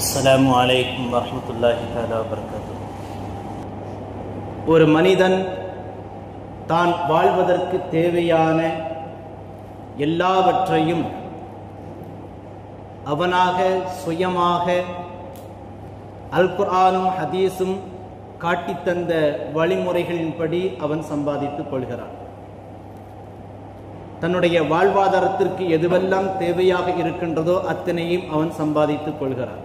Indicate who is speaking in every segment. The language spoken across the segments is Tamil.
Speaker 1: அஸ்ஸலாமு அலைக்கும் வரஹ்மத்துல்லாஹி தஆலா வபரகாத்துஹு.
Speaker 2: ஒரு மனிதன் தான் வாழ்வதற்கு தேவையான எல்லாவற்றையும் அவனாக சுயமாக அல் குர்ஆனும் ஹதீஸும் காட்டித்தந்த வழிமுறைகளின்படி அவன் சம்பாதித்துக் கொள்கிறான். தன்னுடைய வாழ்வாதாரத்திற்கு எதுவெல்லாம் தேவையாக இருக்கின்றதோ அத்தனையும் அவன் சம்பாதித்துக் கொள்கிறான்.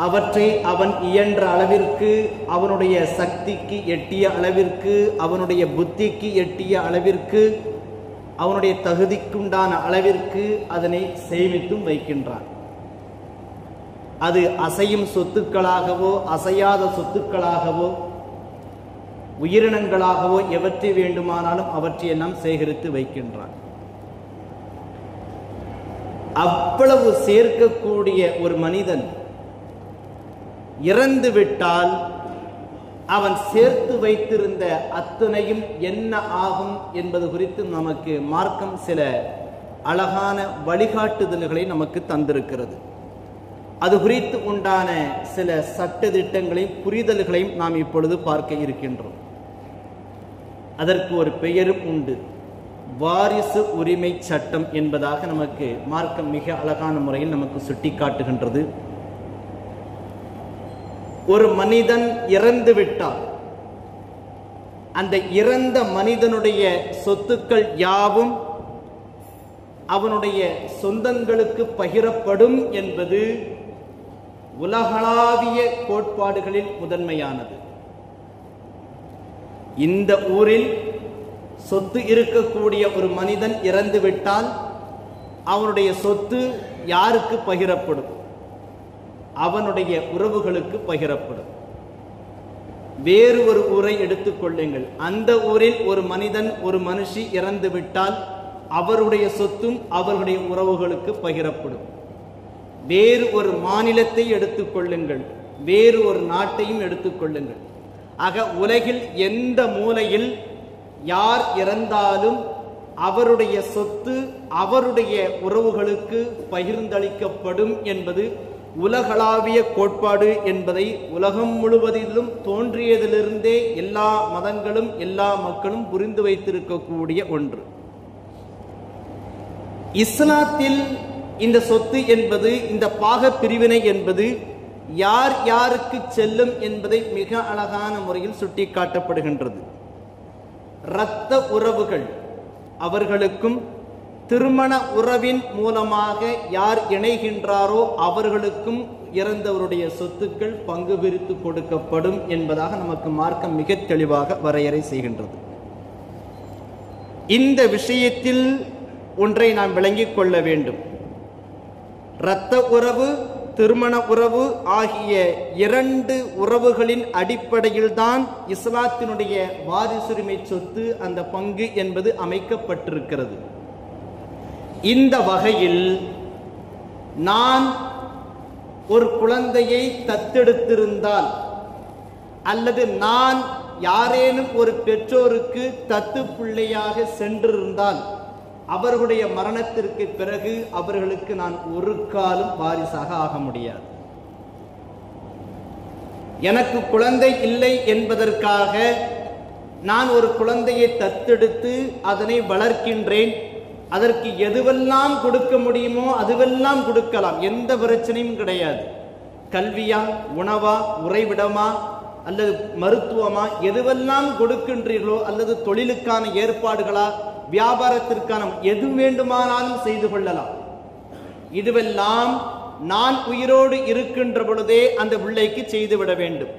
Speaker 2: அவற்றை அவன் இயன்ற அளவிற்கு, அவனுடைய சக்திக்கு எட்டிய அளவிற்கு, அவனுடைய புத்திக்கு எட்டிய அளவிற்கு, அவனுடைய தகுதிக்குண்டான அளவிற்கு அதனை சேமித்தும் வைக்கின்றான். அது அசையும் சொத்துக்களாகவோ அசையாத சொத்துக்களாகவோ உயிரினங்களாகவோ எவற்றை வேண்டுமானாலும் அவற்றையெல்லாம் சேகரித்து வைக்கின்றான். அவ்வளவு சேர்க்கக்கூடிய ஒரு மனிதன் இறந்து விட்டால் அவன் சேர்த்து வைத்திருந்த அத்தனையும் என்ன ஆகும் என்பது குறித்து நமக்கு மார்க்கம் சில அழகான வழிகாட்டுதல்களை நமக்கு தந்திருக்கிறது. அது குறித்து உண்டான சில சட்ட திட்டங்களையும் புரிதல்களையும் நாம் இப்பொழுது பார்க்க இருக்கின்றோம். அதற்கு ஒரு பெயரும் உண்டு, வாரிசு உரிமை சட்டம் என்பதாக நமக்கு மார்க்கம் மிக அழகான முறையில் நமக்கு சுட்டி காட்டுகின்றது. ஒரு மனிதன் இறந்து விட்டால் அந்த இறந்த மனிதனுடைய சொத்துக்கள் யாவும் அவனுடைய சொந்தங்களுக்கு பகிரப்படும் என்பது உலகளாவிய கோட்பாடுகளில் முதன்மையானது. இந்த ஊரில் சொத்து இருக்கக்கூடிய ஒரு மனிதன் இறந்து விட்டால் அவனுடைய சொத்து யாருக்கு பகிரப்படும்? அவனுடைய உறவுகளுக்கு பகிரப்படும். வேறு ஒரு ஊரை எடுத்துக்கொள்ளுங்கள். அந்த ஊரில் ஒரு மனிதன் ஒரு மனுஷி இறந்து விட்டால் அவருடைய சொத்தும் அவர்களுடைய உறவுகளுக்கு பகிரப்படும். வேறு ஒரு மாநிலத்தை எடுத்துக்கொள்ளுங்கள், வேறு ஒரு நாட்டையும் எடுத்துக்கொள்ளுங்கள். ஆக உலகில் எந்த மூலையில் யார் இறந்தாலும் அவருடைய சொத்து அவருடைய உறவுகளுக்கு பகிர்ந்தளிக்கப்படும் என்பது உலகளாவிய கோட்பாடு என்பதை உலகம் முழுவதிலும் தோன்றியதிலிருந்தே எல்லா மதங்களும் எல்லா மக்களும் புரிந்து வைத்திருக்கக்கூடிய ஒன்று. இஸ்லாத்தில் இந்த சொத்து என்பது, இந்த பாக பிரிவினை என்பது யார் யாருக்கு செல்லும் என்பதை மிக அழகான முறையில் சுட்டி காட்டப்படுகின்றது. இரத்த உறவுகள் அவர்களுக்கும், திருமண உறவின் மூலமாக யார் இணைகின்றாரோ அவர்களுக்கும் இறந்தவருடைய சொத்துக்கள் பங்கு பிரித்து கொடுக்கப்படும் என்பதாக நமக்கு மார்க்கம் மிக தெளிவாக வரையறை செய்கின்றது. இந்த விஷயத்தில் ஒன்றை நாம் விளங்கிக் கொள்ள வேண்டும். இரத்த உறவு, திருமண உறவு ஆகிய இரண்டு உறவுகளின் அடிப்படையில் தான் இஸ்லாத்தினுடைய வாரிசுரிமை சொத்து, அந்த பங்கு என்பது அமைக்கப்பட்டிருக்கிறது. இந்த வகையில் நான் ஒரு குழந்தையை தத்தெடுத்திருந்தால் அல்லது நான் யாரேனும் ஒரு பெற்றோருக்கு தத்து பிள்ளையாக சென்றிருந்தால் அவர்களுடைய மரணத்திற்கு பிறகு அவர்களுக்கு நான் ஒரு காலம் வாரிசாக ஆக முடியாது. எனக்கு குழந்தை இல்லை என்பதற்காக நான் ஒரு குழந்தையை தத்தெடுத்து அதனை வளர்க்கின்றேன். அதற்கு எதுவெல்லாம் கொடுக்க முடியுமோ அதுவெல்லாம் கொடுக்கலாம், எந்த பிரச்சனையும் கிடையாது. கல்வியா, உணவா, உறைவிடமா அல்லது மருத்துவமா, எதுவெல்லாம் கொடுக்கின்றீர்களோ அல்லது தொழிலுக்கான ஏற்பாடுகளா, வியாபாரத்திற்கான எது வேண்டுமானாலும் செய்து கொள்ளலாம். இதுவெல்லாம் நான் உயிரோடு இருக்கின்ற பொழுதே அந்த பிள்ளைக்கு செய்துவிட வேண்டும்.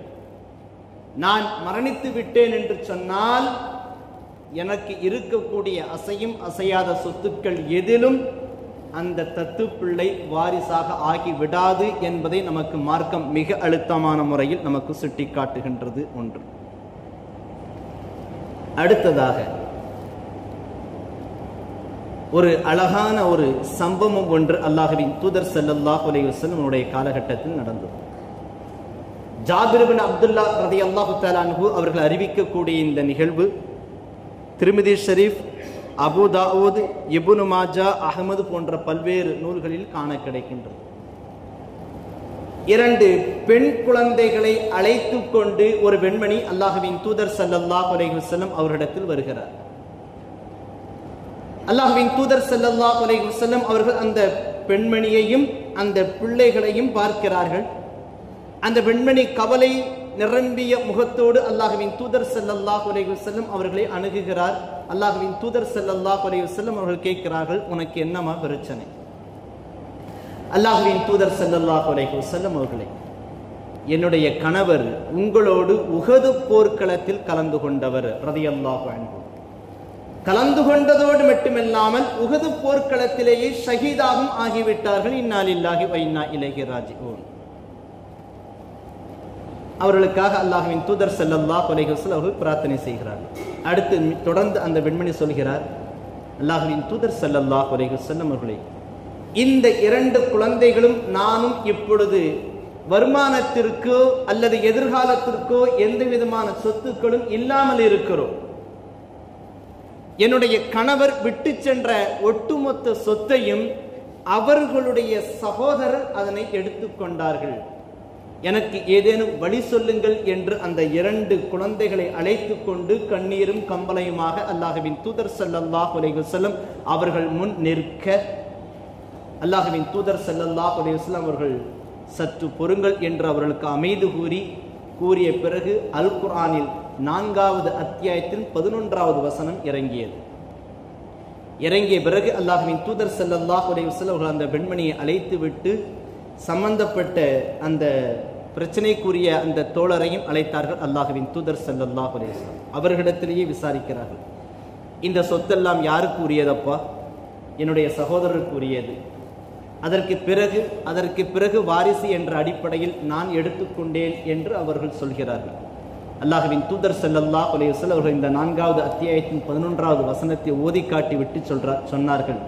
Speaker 2: நான் மரணித்து விட்டேன் என்று சொன்னால் எனக்கு இருக்கக்கூடிய அசையும் அசையாத சொத்துக்கள் எதிலும் அந்த தத்து பிள்ளை வாரிசாக ஆகிவிடாது என்பதை நமக்கு மார்க்கம் மிக அழுத்தமான முறையில் நமக்கு சுட்டி காட்டுகின்றது. ஒன்று. அடுத்ததாக ஒரு அழகான ஒரு சம்பவம் ஒன்று அல்லாஹ்வின் தூதர் ஸல்லல்லாஹு அலைஹி வஸல்லம் உடைய காலகட்டத்தில் நடந்தது. ஜாபிர் இப்னு அப்துல்லா ரலியல்லாஹு தஆலா அன்ஹு அவர்கள் அறிவிக்கக்கூடிய இந்த நிகழ்வு திருமிதி ஷரீஃப், அபு தாவூத், இப்னு மாஜா, அஹ்மது போன்ற பல்வேறு நூல்களில் காண கிடைக்கின்றது. 2 பெண் குழந்தைகளை அழைத்து கொண்டு ஒரு பெண்மணி அல்லாஹ்வின் தூதர் ஸல்லல்லாஹு அலைஹி வஸல்லம் அவர்களிடத்தில் வருகிறார். அல்லாஹ்வின் தூதர் ஸல்லல்லாஹு அலைஹி வஸல்லம் அவர்கள் அந்த பெண்மணியையும் அந்த பிள்ளைகளையும் பார்க்கிறார்கள். அந்த பெண்மணி கவலை நிரம்பிய முகத்தோடு அல்லாஹ்வின் தூதர் ஸல்லல்லாஹு அலைஹி வஸல்லம் அவர்களை அணுகுகிறார். அல்லாஹ்வின் தூதர் ஸல்லல்லாஹு அலைஹி வஸல்லம் அவர்கள் கேட்கிறார்கள், உனக்கு என்னமா பிரச்சனை? அல்லாஹ்வின் தூதர் ஸல்லல்லாஹு அலைஹி வஸல்லம் அவர்களே, என்னுடைய கணவர் உங்களோடு உஹது போர்க்களத்தில் கலந்து கொண்டவர் ரலியல்லாஹு அன்ஹு. கலந்து கொண்டதோடு மட்டுமில்லாமல் உஹது போர்க்களத்திலேயே ஷஹீதாகவும் ஆகிவிட்டார்கள். இன்னா லில்லாஹி வ இன்னா இலைஹி ராஜிஊன். அவர்களுக்காக அல்லாஹ்வின் தூதர் ஸல்லல்லாஹு அலைஹி வஸல்லம் அவர்கள் பிரார்த்தனை செய்கிறார்கள். அடுத்து தொடர்ந்து அந்த பெண்மணி சொல்கிறார், அல்லாஹ்வின் தூதர் ஸல்லல்லாஹு அலைஹி வஸல்லம் அவர்களே, இந்த 2 குழந்தைகளும் நானும் இப்பொழுது வருமானத்திற்கோ அல்லது எதிர்காலத்திற்கோ எந்த விதமான சொத்துக்களும் இல்லாமல் இருக்கிறோம். என்னுடைய கணவர் விட்டு சென்ற ஒட்டுமொத்த சொத்தையும் அவர்களுடைய சகோதரர் அதனை எடுத்துக்கொண்டார்கள். எனக்கு ஏதேனும் வழி சொல்லுங்கள் என்று அந்த 2 குழந்தைகளை அழைத்து கொண்டு கண்ணீரும் கம்பளையுமாக அல்லாஹ்வின் தூதர் ஸல்லல்லாஹு அலைஹி வஸல்லம் அவர்கள் முன் நிற்க, அல்லாஹ்வின் தூதர் ஸல்லல்லாஹு அலைஹி வஸல்லம் அவர்கள் சற்று பொறுங்கள் என்று அவர்களுக்கு அமைதி கூறிய பிறகு அல் குர்ஆனில் 4வது அத்தியாயத்தில் 11வது வசனம் இறங்கியது. இறங்கிய பிறகு அல்லாஹ்வின் தூதர் ஸல்லல்லாஹு அலைஹி வஸல்லம் அவர்கள் அந்த பெண்மணியை அழைத்து விட்டு சம்பந்தப்பட்ட அந்த பிரச்சனைக்குரிய அந்த தோழரையும் அழைத்தார்கள். அல்லாஹ்வின் தூதர் ஸல்லல்லாஹு அலைஹி வஸல்லம் அவர்களிடத்திலேயே விசாரிக்கிறார்கள், இந்த சொத்தெல்லாம் யாருக்கு உரியதப்பா? என்னுடைய சகோதரருக்கு உரியது. அதற்கு பிறகு வாரிசு என்ற அடிப்படையில் நான் எடுத்துக்கொண்டேன் என்று அவர்கள் சொல்கிறார்கள். அல்லாஹ்வின் தூதர் ஸல்லல்லாஹு அலைஹி வஸல்லம் அவர்கள் இந்த 4வது அத்தியாயத்தின் 11வது வசனத்தை ஓதி காட்டி விட்டு சொன்னார்கள்,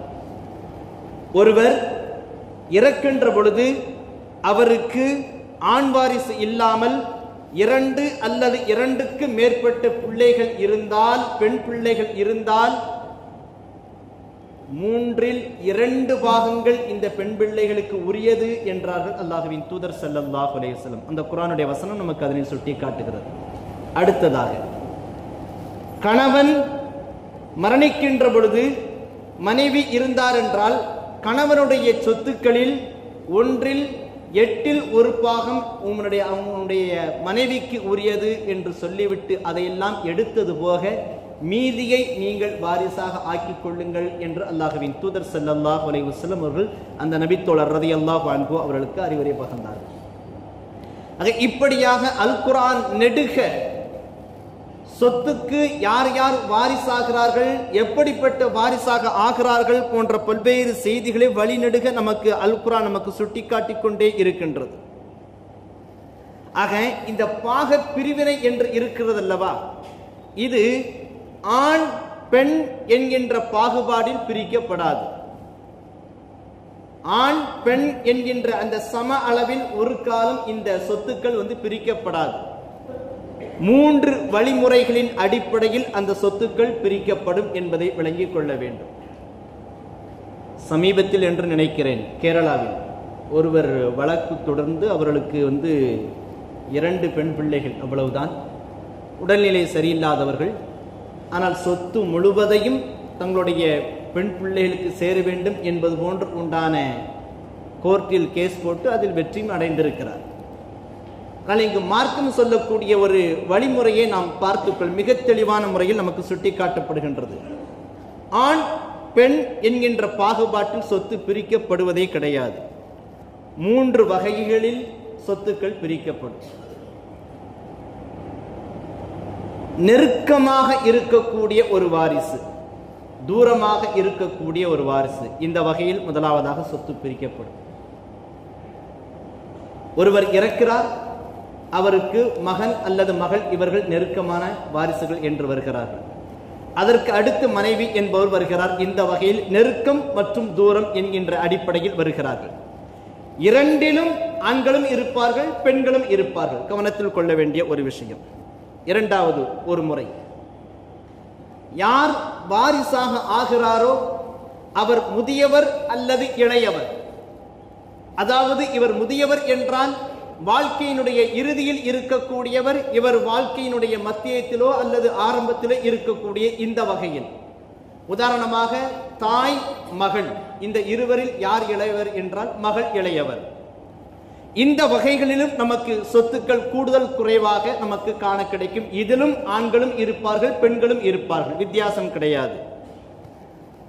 Speaker 2: ஒருவர் இறக்கின்ற பொழுது அவருக்கு ஆண் வாரிசு இல்லாமல் 2 அல்லது 2க்கு மேற்பட்ட பிள்ளைகள் இருந்தால், பெண் பிள்ளைகள் இருந்தால் 3/2 பாகங்கள் இந்த பெண் பிள்ளைகளுக்கு உரியது என்றார்கள் அல்லாஹ்வின் தூதர் ஸல்லல்லாஹு அலைஹி வஸல்லம். அந்த குர்ஆனுடைய வசனம் நமக்கு அதனை சுட்டி காட்டுகிறது. அடுத்ததாக, கணவன் மரணிக்கின்ற பொழுது மனைவி இருந்தார் என்றால் கணவனுடைய சொத்துக்களில் 1/8 ஒரு பாகம் அவனுடைய மனைவிக்கு உரியது என்று சொல்லிவிட்டு அதையெல்லாம் எடுத்தது போக மீதியை நீங்கள் வாரிசாக ஆக்கிக் கொள்ளுங்கள் என்று அல்லாஹ்வின் தூதர் ஸல்லல்லாஹு அலைஹி வஸல்லம் அவர்கள் அந்த நபித்தோழர் ரலியல்லாஹு அன்ஹு அவர்களுக்கு அறிவுரை பகிர்ந்தார்கள். ஆக இப்படியாக அல் குர்ஆன் நெடுக சொத்துக்கு யார் யார் வாரிசாகிறார்கள், எப்படிப்பட்ட வாரிசாக ஆகிறார்கள் போன்ற பல்வேறு செய்திகளை வழிநெடுக நமக்கு அல் குர்ஆன் நமக்கு சுட்டிக்காட்டிக் கொண்டே இருக்கின்றது. ஆக இந்த பாக பிரிவினை என்று இருக்கிறது அல்லவா, இது ஆண் பெண் என்கின்ற பாகுபாடில் பிரிக்கப்படாது. ஆண் பெண் என்கின்ற அந்த சம அளவில் ஒரு காலம் இந்த சொத்துக்கள் பிரிக்கப்படாது. 3 வழிமுறைகளின் அடிப்படையில் அந்த சொத்துக்கள் பிரிக்கப்படும் என்பதை விளங்கிக் கொள்ள வேண்டும். சமீபத்தில் என்று நினைக்கிறேன், கேரளாவில் ஒருவர் வழக்கு தொடர்ந்து அவர்களுக்கு 2 பெண் பிள்ளைகள், அவ்வளவுதான், உடல்நிலை சரியில்லாதவர்கள். ஆனால் சொத்து முழுவதையும் தங்களுடைய பெண் பிள்ளைகளுக்கு சேர வேண்டும் என்பது போன்று உண்டான கோர்ட்டில் கேஸ் போட்டு அதில் வெற்றியும் அடைந்திருக்கிறார். ஆனால் இங்கு மார்க்கம் சொல்லக்கூடிய ஒரு வழிமுறையை நாம் பார்த்துக்கொள் மிக தெளிவான முறையில் நமக்கு சுட்டி காட்டப்படுகின்றது. ஆண் பெண் என்கின்ற பாகுபாட்டில் சொத்து பிரிக்கப்படுவதே கிடையாது. 3 வகைகளில் சொத்துக்கள் பிரிக்கப்படும். நெருக்கமாக இருக்கக்கூடிய ஒரு வாரிசு, தூரமாக இருக்கக்கூடிய ஒரு வாரிசு, இந்த வகையில் முதலாவதாக சொத்து பிரிக்கப்படும். ஒருவர் இறக்கிறார், அவருக்கு மகன் அல்லது மகள், இவர்கள் நெருக்கமான வாரிசுகள் என்று வருகிறார்கள். அதற்கு அடுத்து மனைவி என்பவர் வருகிறார். இந்த வகையில் நெருக்கம் மற்றும் தூரம் என்கின்ற அடிப்படையில் வருகிறார்கள். 2லும் ஆண்களும் இருப்பார்கள், பெண்களும் இருப்பார்கள். கவனத்தில் கொள்ள வேண்டிய ஒரு விஷயம். 2வது ஒரு முறை, யார் வாரிசாக ஆகிறாரோ அவர் முதியவர் அல்லது இளையவர். அதாவது இவர் முதியவர் என்றால் வாழ்க்கையினுடைய இறுதியில் இருக்கக்கூடியவர், இவர் வாழ்க்கையினுடைய மத்தியத்திலோ அல்லது ஆரம்பத்திலோ இருக்கக்கூடிய இந்த வகையில். உதாரணமாக தாய் மகள், இந்த இருவரில் யார் இளையவர் என்றால் மகள் இளையவர். இந்த வகைகளிலும் நமக்கு சொத்துக்கள் கூடுதல் குறைவாக நமக்கு காண கிடைக்கும். இதிலும் ஆண்களும் இருப்பார்கள், பெண்களும் இருப்பார்கள், வித்தியாசம் கிடையாது.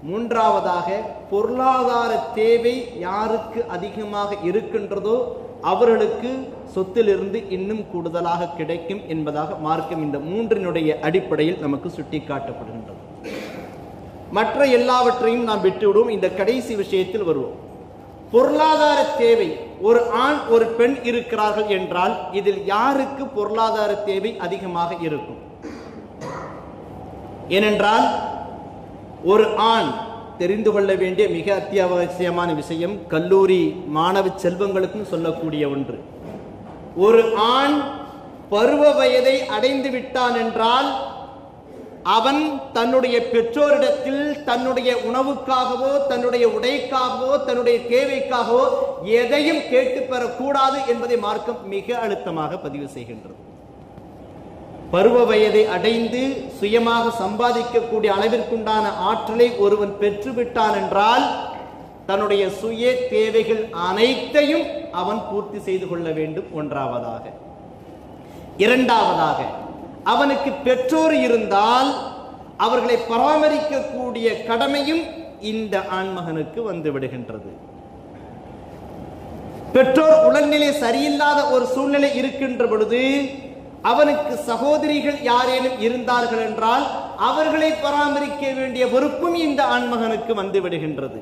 Speaker 2: மூன்றாவதாக பொருளாதார தேவை யாருக்கு அதிகமாக இருக்கின்றதோ அவர்களுக்கு சொத்திலிருந்து இன்னும் கூடுதலாக கிடைக்கும் என்பதாக மார்க்கம் இந்த மூன்றினுடைய அடிப்படையில் நமக்கு சுட்டிக்காட்டப்படுகின்றது. மற்ற எல்லாவற்றையும் நாம் விட்டுவிடுவோம். இந்த கடைசி விஷயத்தில் வருவோம். பொருளாதார தேவை, ஒரு ஆண் ஒரு பெண் இருக்கிறார்கள் என்றால் இதில் யாருக்கு பொருளாதார தேவை அதிகமாக இருக்கும்? ஏனென்றால் ஒரு ஆண் தெரிந்து கொள்ள வேண்டிய மிக அத்தியாவசியமான விஷயம், கல்லூரி மாணவ செல்வங்களுக்கும் சொல்லக்கூடிய ஒன்று. ஒரு ஆண் பருவ வயதை அடைந்து விட்டான் என்றால் அவன் தன்னுடைய பெற்றோரிடத்தில் தன்னுடைய உணவுக்காகவோ தன்னுடைய உடைக்காகவோ தன்னுடைய தேவைக்காகவோ எதையும் கேட்டு பெறக்கூடாது என்பதை மார்க்கம் மிக அழுத்தமாக பதிவு செய்கின்றது. பருவ வயதை அடைந்து சுயமாக சம்பாதிக்கக்கூடிய அளவிற்குண்டான ஆற்றலை ஒருவன் பெற்றுவிட்டான் என்றால் தன்னுடைய சுய தேவைகள் அனைத்தையும் அவன் பூர்த்தி செய்து கொள்ள வேண்டும். ஒன்றாவதாக. இரண்டாவதாக, அவனுக்கு பெற்றோர் இருந்தால் அவர்களை பராமரிக்கக்கூடிய கடமையும் இந்த ஆண்மகனுக்கு வந்து விடுகின்றது. பெற்றோர் உடல்நிலை சரியில்லாத ஒரு சூழ்நிலை இருக்கின்ற பொழுது அவனுக்கு சகோதரிகள் யாரேனும் இருந்தார்கள் என்றால் அவர்களை பராமரிக்க வேண்டிய பொறுப்பும் இந்த ஆண்மகனுக்கு வந்து விடுகின்றது.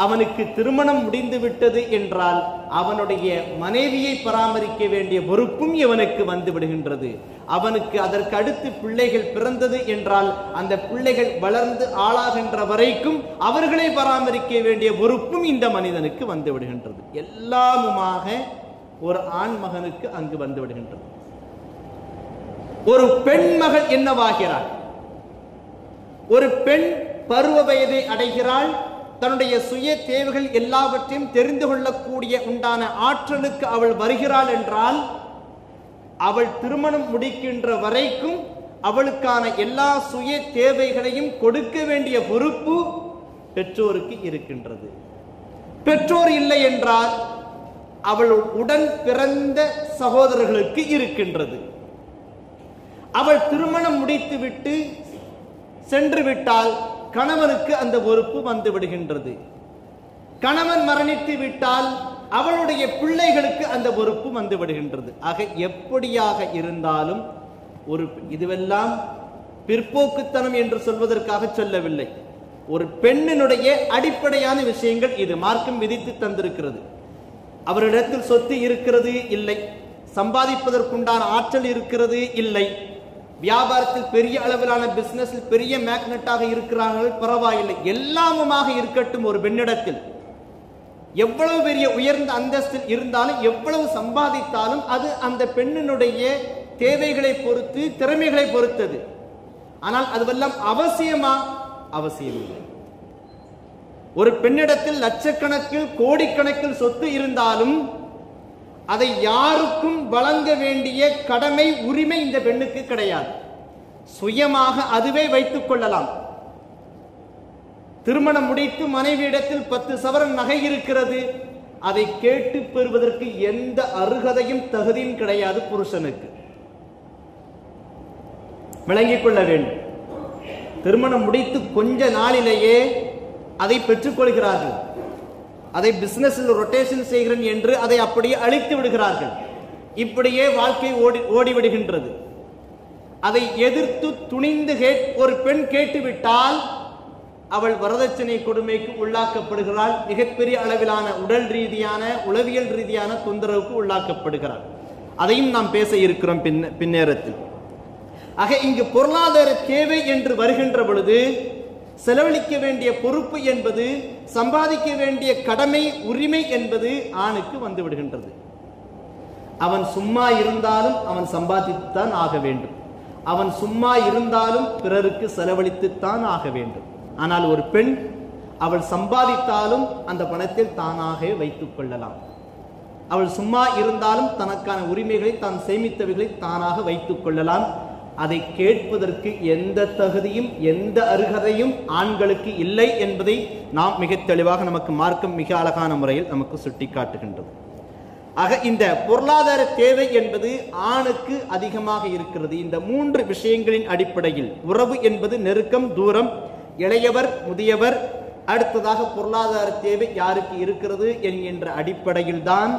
Speaker 2: அவனுக்கு திருமணம் முடிந்து விட்டது என்றால் அவனுடைய மனைவியை பராமரிக்க வேண்டிய பொறுப்பும் இவனுக்கு வந்து விடுகின்றது. அவனுக்கு அதற்கு அடுத்து பிள்ளைகள் பிறந்தது என்றால் அந்த பிள்ளைகள் வளர்ந்து ஆளாகின்ற வரைக்கும் அவர்களை பராமரிக்க வேண்டிய பொறுப்பும் இந்த மனிதனுக்கு வந்து விடுகின்றது. எல்லாமுமாக ஒரு ஆண் மகனுக்கு அங்கு வந்து விடுகின்றது. ஒரு பெண் மகள் என்னவாகிறாள்? ஒரு பெண் பருவ வயதை அடைகிறாள். தன்னுடைய சுய தேவைகள் எல்லாவற்றையும் தெரிந்து கொள்ளக்கூடிய உண்டான ஆற்றலுக்கு அவள் வருகிறாள் என்றால் அவள் திருமணம் முடிக்கின்ற வரைக்கும் அவளுக்கான எல்லா சுய தேவைகளையும் கொடுக்க வேண்டிய பொறுப்பு பெற்றோருக்கு இருக்கின்றது. பெற்றோர் இல்லை என்றால் அவள் உடன் பிறந்த சகோதரர்களுக்கு இருக்கின்றது. அவள் திருமணம் முடித்து விட்டு சென்று விட்டால் கணவனுக்கு அந்த பொறுப்பு வந்து விடுகின்றது. கணவன் மரணித்து விட்டால் அவளுடைய பிள்ளைகளுக்கு அந்த பொறுப்பு வந்து விடுகின்றது. ஆக எப்படியாக இருந்தாலும் ஒரு இதுவெல்லாம் பிற்போக்குத்தனம் என்று சொல்வதற்காக சொல்லவில்லை. ஒரு பெண்ணினுடைய அடிப்படையான விஷயங்கள் இது மார்க்கம் விதித்து தந்திருக்கிறது. அவரிடத்தில் சொத்து இருக்கிறது இல்லை, சம்பாதிப்பதற்குண்டான ஆற்றல் இருக்கிறது இல்லை, வியாபாரத்தில் பெரிய அளவிலான பிசினஸில் பெரிய மேக்னட்டாக இருக்கிறார்கள், பரவாயில்லை, எல்லாமுமாக இருக்கட்டும். ஒரு பெண்ணிடத்தில் எவ்வளவு பெரிய உயர்ந்த அந்தஸ்தில் இருந்தாலும் எவ்வளவு சம்பாதித்தாலும் அது அந்த பெண்ணினுடைய தேவைகளை பொறுத்து திறமைகளை பொறுத்தது. ஆனால் அதுவெல்லாம் அவசியமா? அவசியமில்லை. ஒரு பெண்ணிடத்தில் லட்சக்கணக்கில் கோடிக்கணக்கில் சொத்து இருந்தாலும் அதை யாருக்கும் வழங்க வேண்டிய கடமை உரிமை இந்த பெண்ணுக்கு கிடையாது. சுயமாக அதுவே வைத்துக் கொள்ளலாம். திருமணம் முடித்து மனைவியிடத்தில் 10 சவரன் நகை இருக்கிறது, அதை கேட்டு பெறுவதற்கு எந்த அருகதையும் தகுதியும் கிடையாது புருஷனுக்கு. விளங்கிக் கொள்ள வேண்டும். திருமணம் முடித்து கொஞ்ச நாளிலேயே அதை பெற்றுக் கொள்கிறார்கள். அதை பிசினஸில் ரொட்டேஷன் செய்கிறேன் என்று அதை அப்படியே அழித்து விடுகிறார்கள். இப்படியே வாழ்க்கை ஓடிவிடுகின்றது. அதை எதிர்த்து துணிந்து ஒரு பெண் கேட்டுவிட்டால் அவள் வரதட்சணை கொடுமைக்கு உள்ளாக்கப்படுகிறாள். மிகப்பெரிய அளவிலான உடல் ரீதியான உளவியல் ரீதியான தொந்தரவுக்கு உள்ளாக்கப்படுகிறாள். அதையும் நாம் பேச இருக்கிறோம் பின்னேரத்தில். ஆக இங்கு பொருளாதார தேவை என்று வருகின்ற பொழுது செலவழிக்க வேண்டிய பொறுப்பு என்பது, சம்பாதிக்க வேண்டிய கடமை உரிமை என்பது ஆணுக்கு வந்து விடுகின்றது. அவன் சும்மா இருந்தாலும் அவன் சம்பாதித்துத்தான் ஆக வேண்டும். அவன் சும்மா இருந்தாலும் பிறருக்கு செலவழித்துத்தான் ஆக வேண்டும். ஆனால் ஒரு பெண் அவள் சம்பாதித்தாலும் அந்த பணத்தில் தானாக வைத்துக் கொள்ளலாம். அவள் சும்மா இருந்தாலும் தனக்கான உரிமைகளை தான் சேமித்தவைகளை தானாக வைத்துக் கொள்ளலாம். அதை கேட்பதற்கு எந்த தகுதியும் எந்த அருகதையும் ஆண்களுக்கு இல்லை என்பதை நாம் மிக தெளிவாக நமக்கு மார்க்கம் மிக அழகான முறையில் நமக்கு சுட்டி காட்டுகின்றது. ஆக இந்த பொருளாதார தேவை என்பது ஆணுக்கு அதிகமாக இருக்கிறது. இந்த 3 விஷயங்களின் அடிப்படையில் உறவு என்பது நெருக்கம், தூரம், இளையவர், முதியவர், அடுத்ததாக பொருளாதார தேவை யாருக்கு இருக்கிறது என்கின்ற அடிப்படையில் தான்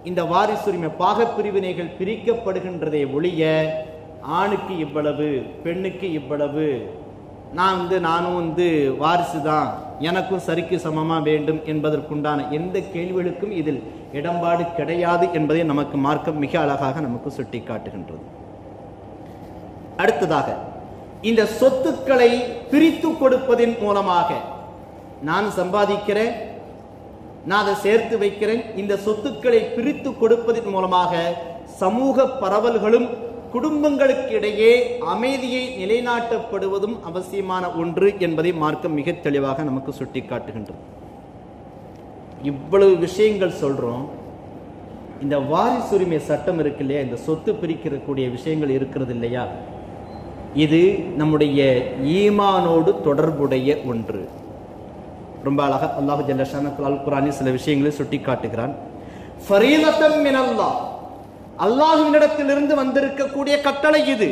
Speaker 2: இந்த வாரிசுரிமை பாகப்பிரிவினைகள் பிரிக்கப்படுகின்றதே ஒழிய ஆணுக்கு இவ்வளவு, பெண்ணுக்கு இவ்வளவு, நானும் வாரிசு தான், எனக்கும் சரிக்கு சமமா வேண்டும் என்பதற்குண்டான எந்த கேள்விகளுக்கும் இதில் இடம்பாடு கிடையாது என்பதை நமக்கு மார்க்கம் மிக அழகாக நமக்கு சுட்டி காட்டுகின்றது. அடுத்ததாக இந்த சொத்துக்களை பிரித்து கொடுப்பதன் மூலமாக நான் சம்பாதிக்கிறேன், நான் அதை சேர்த்து வைக்கிறேன், இந்த சொத்துக்களை பிரித்து கொடுப்பதன் மூலமாக சமூக பரவல்களும் குடும்பங்களுக்கு இடையே அமைதியை நிலைநாட்டப்படுவதும் அவசியமான ஒன்று என்பதை மார்க்கம் மிக தெளிவாக நமக்கு சுட்டி காட்டுகின்றது. இவ்வளவு விஷயங்கள் சொல்றோம். இந்த வாரிசுரிமை சட்டம் இருக்கு இல்லையா, இந்த சொத்து பிரிக்கக்கூடிய விஷயங்கள் இருக்கிறது இல்லையா, இது நம்முடைய ஈமானோடு தொடர்புடைய ஒன்று. ரொம்ப அழகா அல்லாஹ் ஜல்ல ஷானஹு அல் குர்ஆனில் சில விஷயங்களை சுட்டி காட்டுகிறான். ஃபரீலத்தம் மினல்லாஹ், அல்லாஹ்வினிடத்திலிருந்து வந்திருக்கக்கூடிய கட்டளை இது.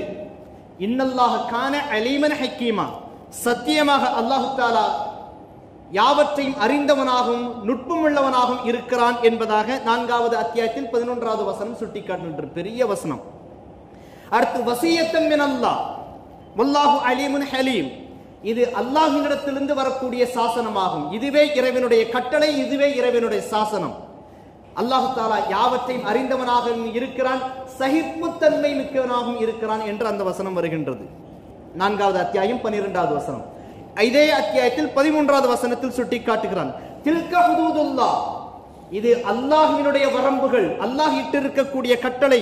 Speaker 2: இன்னல்லாஹ கான அலீமன் ஹக்கீமா, சத்தியமாக அல்லாஹ் தஆலா யாவற்றையும் அறிந்தவனாகவும் நுட்பமுள்ளவனாகவும் இருக்கிறான் என்பதாக 4வது அத்தியாயத்தில் 11வது வசனம் சுட்டி காட்டுகின்ற பெரிய வசனம். அடுத்து வசியத்தம் மினல்லாஹ் வல்லாஹு அலீமுன் ஹலீம், இது அல்லாஹ்வினிடத்திலிருந்து வரக்கூடிய சாசனமாகும். இதுவே இறைவனுடைய கட்டளை, இதுவே இறைவனுடைய சாசனம். அல்லாஹ் தஆலா யாவற்றையும் அறிந்தவனாகவும் இருக்கிறான், சகிப்புத்தன்மை மிக்கவனாகவும் இருக்கிறான் என்று அந்த வசனம் வருகின்றது. 4வது அத்தியாயம் 12வது வசனம். இதே அத்தியாயத்தில் 13வது வசனத்தில் சுட்டி காட்டுகிறான். தில்க ஹுதூதுல்லாஹ், இது அல்லாஹ்வினுடைய வரம்புகள், அல்லாஹ் இட்டிருக்கக்கூடிய கட்டளை.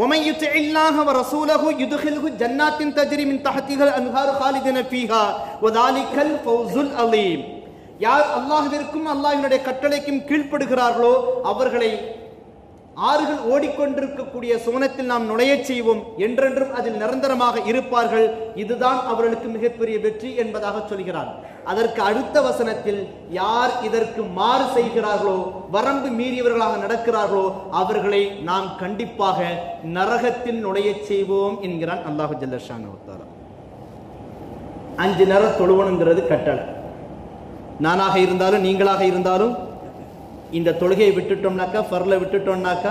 Speaker 2: وَمَن يُطِعِ اللَّهَ وَرَسُولَهُ يُدْخِلْهُ جَنَّاتٍ تَجْرِي مِن تَحْتِهَا الْأَنْهَارُ خَالِدِينَ فِيهَا وَذَلِكَ الْفَوْزُ الْعَظِيمُ. யார் அல்லாஹ்விற்கும் அல்லாஹ்வினுடைய கட்டளைக்கும் கீழ்ப்படுகிறார்களோ அவர்களை ஆறுகள் ஓடிக்கொண்டிருக்கக்கூடிய சுவனத்தில் நாம் நுழையச் செய்வோம், என்றென்றும் அதில் நிரந்தரமாக இருப்பார்கள், இதுதான் அவர்களுக்கு மிகப்பெரிய வெற்றி என்பதாக சொல்கிறார். அதற்கு அடுத்த வசனத்தில் யார் இதற்கு மாறு செய்கிறார்களோ, வரம்பு மீறியவர்களாக நடக்கிறார்களோ அவர்களை நாம் கண்டிப்பாக நரகத்தில் நுழையச் செய்வோம் என்கிறான் அல்லாஹு ஜல்ல ஷானஹு தஆலா. 5 நேரம் தொழுவணுங்கிறது கட்டளை. நானாக இருந்தாலும் நீங்களாக இருந்தாலும் இந்த தொழுகையை விட்டுட்டோம்னாக்கா, ஃபர்ல விட்டுட்டோம்னாக்கா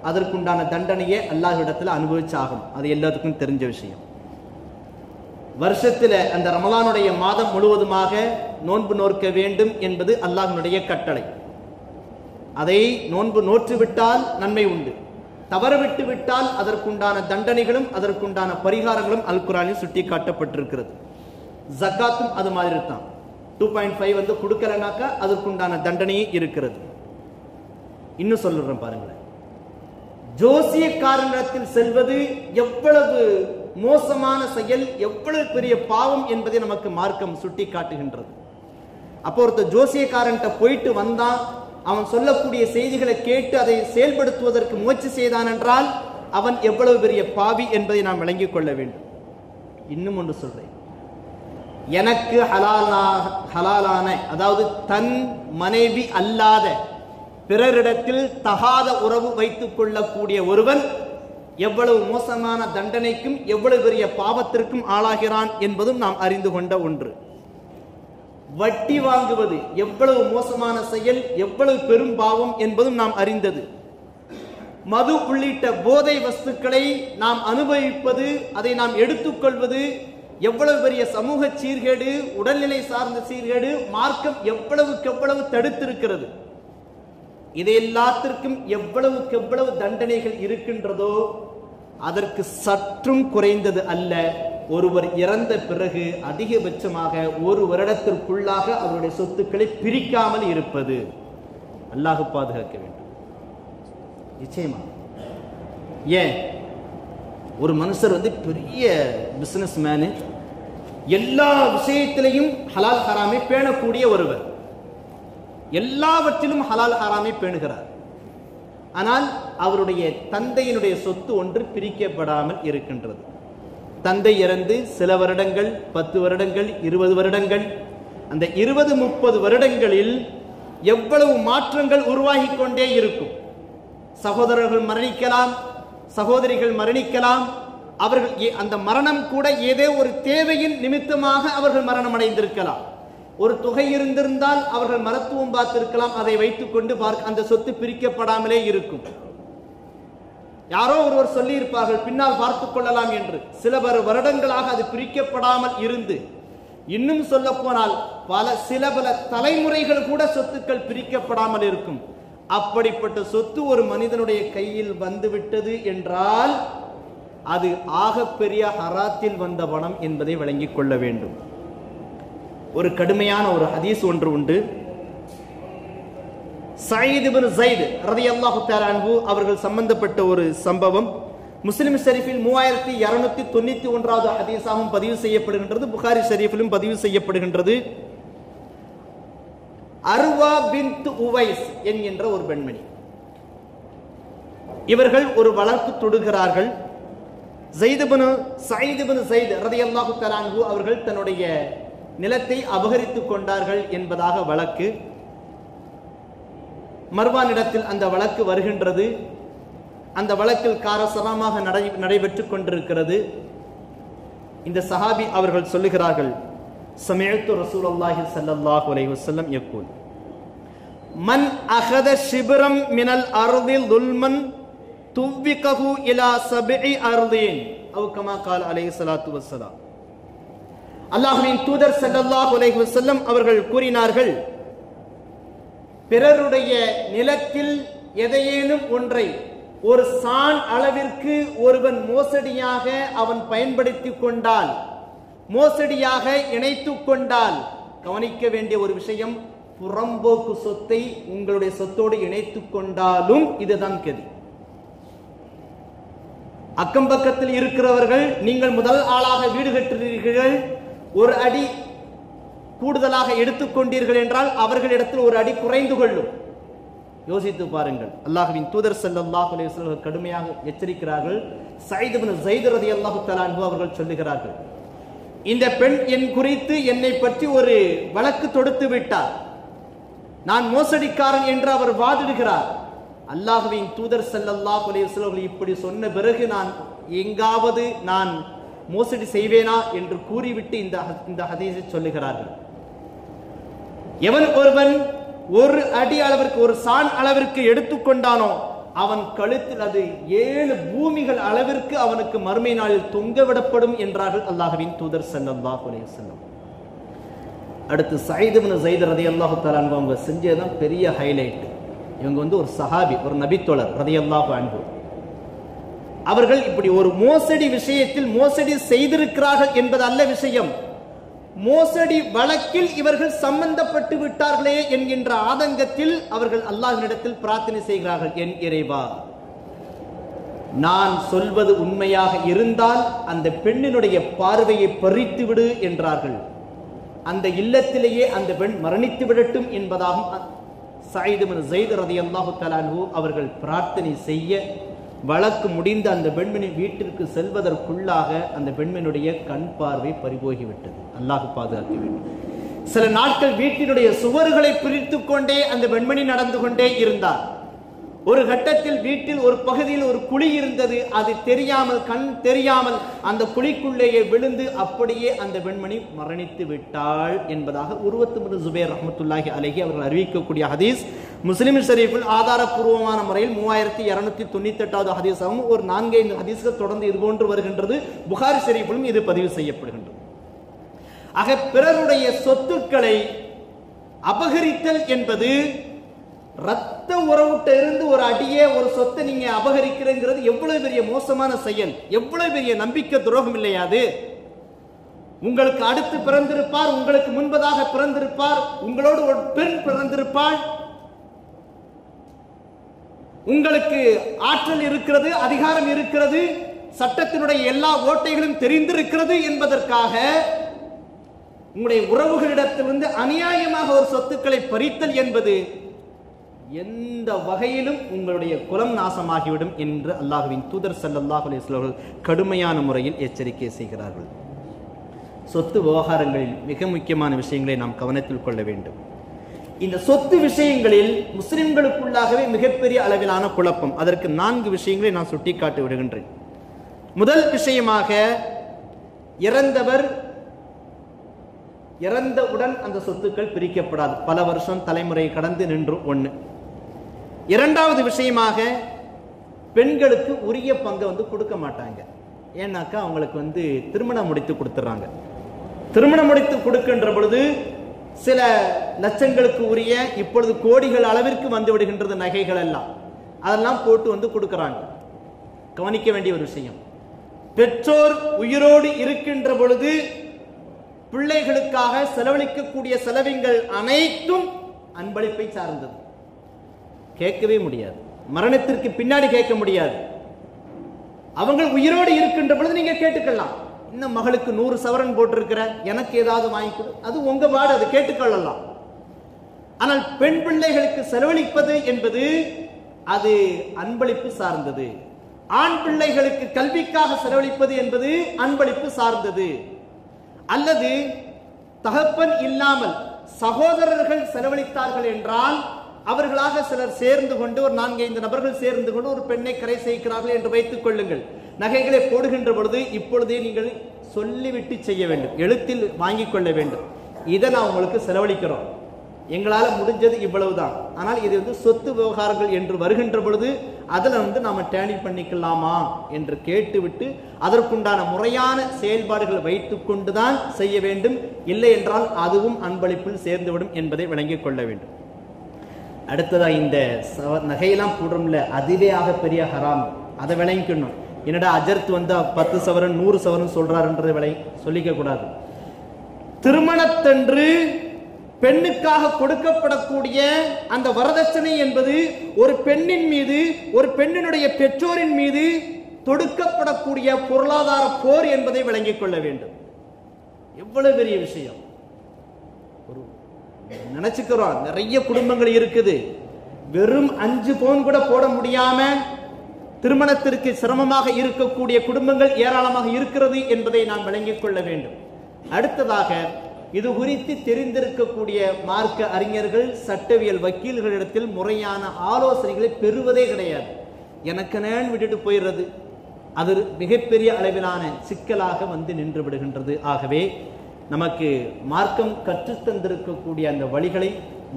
Speaker 2: அதற்குண்டான தண்டனையை அல்லாஹ்விடத்தில் அனுபவிச்சாகும். அது எல்லாத்துக்கும் தெரிஞ்ச விஷயம். வருஷத்துல அந்த ரமலானுடைய மாதம் முழுவதுமாக நோன்பு நோற்க வேண்டும் என்பது அல்லாஹ்வினுடைய கட்டளை. அதை நோன்பு நோற்று விட்டால் நன்மை உண்டு, தவறவிட்டு விட்டால் அதற்குண்டான தண்டனைகளும் அதற்குண்டான பரிகாரங்களும் அல் குர்ஆனில் சுட்டி காட்டப்பட்டிருக்கிறது. ஜக்காத்தும் அது மாதிரி தான். 2.5 கொடுக்கலனாக்கா அதற்குண்டான தண்டனையே இருக்கிறது. இன்னும் சொல்லுறேன் பாருங்களேன், ஜோசியக்காரனிடத்தில் செல்வது எவ்வளவு மோசமான செயல், எவ்வளவு பெரிய பாவம் என்பதை நமக்கு மார்க்கம் சுட்டி காட்டுகின்றது. அப்போ ஒருத்தர் ஜோசியக்காரன்ட்ட போயிட்டு வந்தான், அவன் சொல்லக்கூடிய செய்திகளை கேட்டு அதை செயல்படுத்துவதற்கு முயற்சி செய்தான் என்றால் அவன் எவ்வளவு பெரிய பாவி என்பதை நாம் விளங்கிக் கொள்ள வேண்டும். இன்னும் ஒன்று சொல்றேன், எனக்கு ஹலாலான, அதாவது தன் மனைவி அல்லாத பிறரிடத்தில் தகாத உறவு வைத்துக் கொள்ளக்கூடிய ஒருவன் எவ்வளவு மோசமான தண்டனைக்கும் எவ்வளவு பெரிய பாவத்திற்கும் ஆளாகிறான் என்பதும் நாம் அறிந்து கொண்ட ஒன்று. வட்டி வாங்குவது எவ்வளவு மோசமான செயல், எவ்வளவு பெரும் பாவம் என்பதும் நாம் அறிந்தது. மது உள்ளிட்ட போதை வஸ்துக்களை நாம் அனுபவிப்பது, அதை நாம் எடுத்துக்கொள்வது எவ்வளவு பெரிய சமூக சீர்கேடு, உடல்நிலை சார்ந்த சீர்கேடு, மார்க்கம் எவ்வளவுக்கு எவ்வளவு தடுத்திருக்கிறது. இதை எல்லாத்திற்கும் எவ்வளவுக்கு எவ்வளவு தண்டனைகள் இருக்கின்றதோ அதற்கு சற்றும் குறைந்தது அல்ல. ஒருவர் இறந்த பிறகு அதிகபட்சமாக 1 வருடத்திற்குள்ளாக அவருடைய சொத்துக்களை பிரிக்காமல் இருப்பது. அல்லாஹ் பாதுகாக்க வேண்டும். நிச்சயமா ஏன் ஒரு மனுஷர் பெரிய பிசினஸ் மேனு, எல்லா விஷயத்திலையும் ஹலால் ஹராமை பேணக்கூடிய ஒருவர், எல்லாவற்றிலும் ஹலால் ஹராமை பேணுகிறார். ஆனால் அவருடைய தந்தையினுடைய சொத்து ஒன்று பிரிக்கப்படாமல் இருக்கின்றது. தந்தை இறந்து சில வருடங்கள், 10 வருடங்கள், 20 வருடங்கள், அந்த 20-30 வருடங்களில் எவ்வளவு மாற்றங்கள் உருவாகி கொண்டே இருக்கும். சகோதரர்கள் மரணிக்கலாம், சகோதரிகள் மரணிக்கலாம். அவர்கள் அந்த மரணம் கூட ஏதோ ஒரு தேவையின் நிமித்தமாக அவர்கள் மரணம் அடைந்திருக்கலாம். ஒரு தொகை இருந்திருந்தால் அவர்கள் மருத்துவம் பார்த்திருக்கலாம். அதை வைத்துக் கொண்டு அந்த சொத்து பிரிக்கப்படாமலே இருக்கும். யாரோ ஒருவர் சொல்லி இருப்பார்கள், பின்னால் பார்த்துக் கொள்ளலாம் என்று. சில வருடங்களாக அது பிரிக்கப்படாமல் இருந்து, இன்னும் சொல்ல போனால் சில பல தலைமுறைகள் கூட சொத்துக்கள் பிரிக்கப்படாமல் இருக்கும். அப்படிப்பட்ட சொத்து ஒரு மனிதனுடைய கையில் வந்துவிட்டது என்றால் அது ஆகப்பெரிய ஹராத்தில் வந்த பணம் என்பதை விளங்கிக் கொள்ள வேண்டும். ஒரு கடுமையான ஒரு ஹதீஸ் ஒன்று உண்டு. சயீத் இப்னு ஸைத் ரலியல்லாஹு தஆலா அன்ஹு அவர்கள் சம்பந்தப்பட்ட ஒரு சம்பவம் முஸ்லிம் ஷரீஃபில் 3291வது ஹதீஸாகவும் பதிவு செய்யப்படுகின்றது. புகாரி ஷரீஃபிலும் பதிவு செய்யப்படுகின்றது. அர்வா பின்த் உவைஸ் என்கின்ற ஒரு பெண்மணி, இவர்கள் ஒரு வழக்கு தொடுகிறார்கள். சயீத் இப்னு ஸைத் ரலியல்லாஹு தஆலா அன்ஹு அவர்கள் தன்னுடைய நிலத்தை அபகரித்துக் கொண்டார்கள் என்பதாக வழக்கு. மர்வானிடத்தில் அந்த வழக்கு வருகின்றது. அந்த வழக்கில் காரசரமாக நடைபெற்றுக் கொண்டிருக்கிறது. இந்த சஹாபி அவர்கள் சொல்லுகிறார்கள், சமீஅத்து ரசூலுல்லாஹி ஸல்லல்லாஹு அலைஹி வஸல்லம் யகூல் மன் அகத ஷிப்ரம் மினல் அர்தி ظுல்மன் துவ்விகஹு இலா சப்இ அர்தீன் அவ் கமா قال அலைஹி ஸலாத்து வஸ்ஸலாம். அல்லாஹ்வின் தூதர் ஸல்லல்லாஹு அலைஹி வஸல்லம் அவர்கள் கூறினார்கள், பிறருடைய நிலத்தில் எதையேனும் ஒன்றை ஒரு சான் அளவிற்கு ஒருவன் மோசடியாக அவன் பயன்படுத்திக் கொண்டால், மோசடியாக இணைத்துக் கொண்டால், கவனிக்க வேண்டிய ஒரு விஷயம், புறம்போக்கு சொத்தை உங்களுடைய சொத்தோடு இணைத்துக் கொண்டாலும் இதுதான் கதி. அக்கம் பக்கத்தில் இருக்கிறவர்கள், நீங்கள் முதல் ஆளாக வீடு கட்டுகிறீர்கள், ஒரு அடி கூடுதலாக எடுத்துக்கொண்டீர்கள் என்றால் அவர்களிடத்தில் ஒரு அடி குறைந்து கொள்ளும். யோசித்து பாருங்கள். அல்லாஹ்வின் தூதர் ஸல்லல்லாஹு அலைஹி வஸல்லம் கடுமையாக எச்சரிக்கிறார்கள். சயீத் இப்னு ஸைத் ரலியல்லாஹு தஆலா அன்ஹு அவர்கள் சொல்லுகிறார்கள், இந்த பெண் என் குறித்து என்னை பற்றி ஒரு வழக்கு தொடுத்து விட்டார், நான் மோசடிக்காரன் என்று அவர் வாதிடுகிறார். அல்லாஹ்வின் தூதர் ஸல்லல்லாஹு அலைஹி வஸல்லம் இப்படி சொன்ன பிறகு நான் எங்காவது நான் மோசடி செய்வேனா என்று கூறிவிட்டு இந்த ஹதீஸை சொல்லுகிறார்கள். எவன் ஒருவன் ஒரு அடி அளவிற்கு, ஒரு சான் அளவிற்கு எடுத்துக்கொண்டானோ அவன் கழுத்தில் அது 7 பூமிகள் அளவிற்கு அவனுக்கு மறுமை நாளில் தொங்கவிடப்படும் என்றார்கள் அல்லாஹ்வின் தூதர் ஸல்லல்லாஹு அலைஹி வஸல்லம். அடுத்து சயீத் இப்னு ஸைத் ரலியல்லாஹு தஆலா அன்ஹு அவங்க செஞ்சதான் பெரிய ஹைலைட். இவங்க ஒரு சஹாபி, ஒரு நபித்தோழர் ரலியல்லாஹு அன்ஹு. அவர்கள் இப்படி ஒரு மோசடி விஷயத்தில் மோசடி செய்திருக்கிறார்கள் என்பது அல்ல விஷயம், மோசடி வழக்கில் இவர்கள் சம்பந்தப்பட்டு விட்டார்களே என்கின்ற ஆதங்கத்தில் அவர்கள் அல்லாஹ்விடத்தில் பிரார்த்தனை செய்கிறார்கள், என் இறைவா, நான் சொல்வது உண்மையாக இருந்தால் அந்த பெண்ணினுடைய பார்வையை பறித்து விடு என்றார்கள். அந்த இல்லத்திலேயே அந்த பெண் மரணித்து விடட்டும் என்பதாகும் சயீத் இப்னு ஸைத் ரலியல்லாஹு தஆலா அன்ஹு அவர்கள் பிரார்த்தனை செய்ய, வழக்கு முடிந்த அந்த பெண்மணி வீட்டிற்கு செல்வதற்குள்ளாக அந்த பெண்மணியுடைய கண் பார்வை பறிபோகிவிட்டது. அல்லாஹ் பாதுகாக்க வேண்டும். சில நாட்கள் வீட்டினுடைய சுவர்களை பிரித்துக் கொண்டே அந்த பெண்மணி நடந்து கொண்டே இருந்தார். ஒரு கட்டத்தில் வீட்டில் ஒரு பகுதியில் ஒரு குழி இருந்தது, அது தெரியாமல், கண் தெரியாமல் அந்த குழிக்குள்ளேயே விழுந்து அப்படியே அந்த பெண்மணி மரணித்து விட்டாள் என்பதாக உர்வத் இப்னு ஸுபைர் ரஹ்மத்துல்லாஹி அலைஹி அவர்கள் அறிவிக்கக்கூடிய ஹதீஸ் முஸ்லிம் ஷரீஃபில் ஆதாரப்பூர்வமான முறையில் 3298வது ஹதீஸாகவும் ஒரு 4-5 ஹதீஸ்கள் தொடர்ந்து இது போன்று வருகின்றது. புகாரி ஷரீஃபிலும் இது பதிவு செய்யப்படுகின்றது. ஆக பிறருடைய சொத்துக்களை அபகரித்தல் என்பது ரத்த உறவுட்ட இருந்து ஒரு அடியே ஒரு சொத்தை நீங்க அபகரிக்கிறங்கிறது எவ்வளவு பெரிய மோசமான செயல், எவ்வளவு பெரிய நம்பிக்கை துரோகம் இல்லையாது. உங்களுக்கு அடுத்து பிறந்திருப்பார், உங்களுக்கு முன்பதாக பிறந்திருப்பார், உங்களோடு ஒரு பெண் பிறந்திருப்பாள், உங்களுக்கு ஆற்றல் இருக்கிறது, அதிகாரம் இருக்கிறது, சட்டத்தினுடைய எல்லா ஓட்டைகளும் தெரிந்திருக்கிறது என்பதற்காக உங்களுடைய உறவுகளிடத்திலிருந்து அநியாயமாக ஒரு சொத்துக்களை பறித்தல் என்பது எந்த வகையிலும் உங்களுடைய குலம் நாசமாகிவிடும் என்று அல்லாஹ்வின் தூதர் ஸல்லல்லாஹு அலைஹி வஸல்லம் அவர்கள் கடுமையான முறையில் எச்சரிக்கை செய்கிறார்கள். சொத்து விவகாரங்களில் மிக முக்கியமான விஷயங்களை நாம் கவனத்தில் கொள்ள வேண்டும். இந்த சொத்து விஷயங்களில் முஸ்லிம்களுக்குள்ளாகவே மிகப்பெரிய அளவிலான குழப்பம். அதற்கு 4 விஷயங்களை நான் சுட்டிக்காட்டி விடுகின்றேன். முதல் விஷயமாக, இறந்தவுடன் அந்த சொத்துக்கள் பிரிக்கப்படாது, பல வருஷம் தலைமுறை கடந்து நின்று ஒன்று. இரண்டாவது விஷயமாக, பெண்களுக்கு உரிய பங்கை கொடுக்க மாட்டாங்க. ஏன்னாக்கா அவங்களுக்கு திருமணம் முடித்து கொடுத்துறாங்க. திருமணம் முடித்து கொடுக்கின்ற பொழுது சில லட்சங்களுக்கு உரிய, இப்பொழுது கோடிகள் அளவிற்கு வந்து விடுகின்றது நகைகள் எல்லாம், அதெல்லாம் போட்டு கொடுக்கறாங்க. கவனிக்க வேண்டிய ஒரு விஷயம், பெற்றோர் உயிரோடு இருக்கின்ற பொழுது பிள்ளைகளுக்காக செலவழிக்கக்கூடிய செலவிங்கள் அனைத்தும் அன்பளிப்பை சார்ந்தது. கேட்கவே முடியாது, மரணத்திற்கு பின்னாடி கேட்க முடியாது. அவங்க உயிரோடு இருக்கின்ற பொழுது நீங்க கேட்டுக்கலாம், இன்னும் மகளுக்கு 100 சவரன் போட்டிருக்கிற, எனக்கு ஏதாவது வாங்கி கொடு, அது உங்க பாடு, அது கேட்டுக்கொள்ளலாம். ஆனால் பெண் பிள்ளைகளுக்கு செலவழிப்பது என்பது அது அன்பளிப்பு சார்ந்தது. ஆண் பிள்ளைகளுக்கு கல்விக்காக செலவழிப்பது என்பது அன்பளிப்பு சார்ந்தது. அல்லது தகப்பன் இல்லாமல் சகோதரர்கள் செலவழித்தார்கள் என்றால், அவர்களாக சிலர் சேர்ந்து கொண்டு, ஒரு 4-5 நபர்கள் சேர்ந்து கொண்டு ஒரு பெண்ணை கரை சேர்க்கிறார்கள் என்று வைத்துக் கொள்ளுங்கள். நகைகளை போடுகின்ற பொழுது இப்பொழுதே நீங்கள் சொல்லிவிட்டு செய்ய வேண்டும், எழுத்தில் வாங்கிக் கொள்ள வேண்டும். இதை நான் உங்களுக்கு செலவழிக்கிறோம், எங்களால் முடிஞ்சது இவ்வளவுதான். ஆனால் இது சொத்து விவகாரங்கள் என்று வருகின்ற பொழுது அதில் நாம டேலி பண்ணிக்கலாமா என்று கேட்டுவிட்டு அதற்குண்டான முறையான செயல்பாடுகள் வைத்துக் கொண்டுதான் செய்ய வேண்டும். இல்லை என்றால் அதுவும் அன்பளிப்பில் சேர்ந்துவிடும் என்பதை விளங்கிக் கொள்ள வேண்டும். அடுத்ததா, இந்த நகையெல்லாம் போடுறோம்ல, அதுவே ஆக பெரிய ஹராம், அதை விளங்கிக்கணும். என்னடா அஜர்த் 10 சவரன் 100 சவரன் சொல்றாருன்றதை சொல்லிக்க கூடாது. திருமணத்தன்று பெண்ணுக்காக கொடுக்கப்படக்கூடிய அந்த வரதட்சணை என்பது ஒரு பெண்ணின் மீது, ஒரு பெண்ணினுடைய பெற்றோரின் மீது தொடுக்கப்படக்கூடிய பொருளாதார போர் என்பதை விளங்கிக் கொள்ள வேண்டும். எவ்வளவு பெரிய விஷயம்! நினைச்சுக்கிறோம், நிறைய குடும்பங்கள் இருக்குது, வெறும் 5 பவுன் கூட போட முடியாம திருமணத்திற்கு சிரமமாக இருக்கக்கூடிய குடும்பங்கள் ஏராளமாக இருக்கிறது என்பதை நாம் விளங்கிக் கொள்ள வேண்டும். அடுத்ததாக, இது குறித்து தெரிந்திருக்கக்கூடிய மார்க்க அறிஞர்கள், சட்டவியல் வக்கீல்களிடத்தில் முறையான ஆலோசனைகளை பெறுவதே கிடையாது. எனக்கு நான் விட்டுட்டு போயிடுறது, அது மிகப்பெரிய அளவிலான சிக்கலாக நின்று விடுகின்றது. ஆகவே நமக்கு மார்க்கம் கற்றுத்தந்திருக்கக்கூடிய அந்த வழிகளை,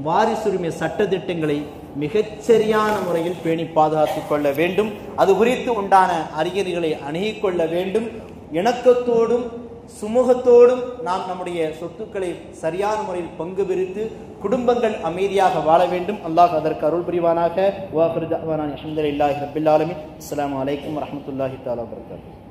Speaker 2: வாரிசுரிமை சட்ட திட்டங்களை மிகச்சரியான முறையில் பேணி பாதுகாத்துக் கொள்ள வேண்டும். அது குறித்து உண்டான அறிஞர்களை அணுகிக் கொள்ள வேண்டும். இணக்கத்தோடும் சுமூகத்தோடும் நாம் நம்முடைய சொத்துக்களை சரியான முறையில் பங்கு பிரித்து குடும்பங்கள் அமைதியாக வாழ வேண்டும். அல்லாஹ் அதற்கு அருள் புரிவானாக. அஸ்ஸலாமு அலைக்கும் வரஹ்மத்துல்லாஹி தஆலா வபரகாத்துஹு.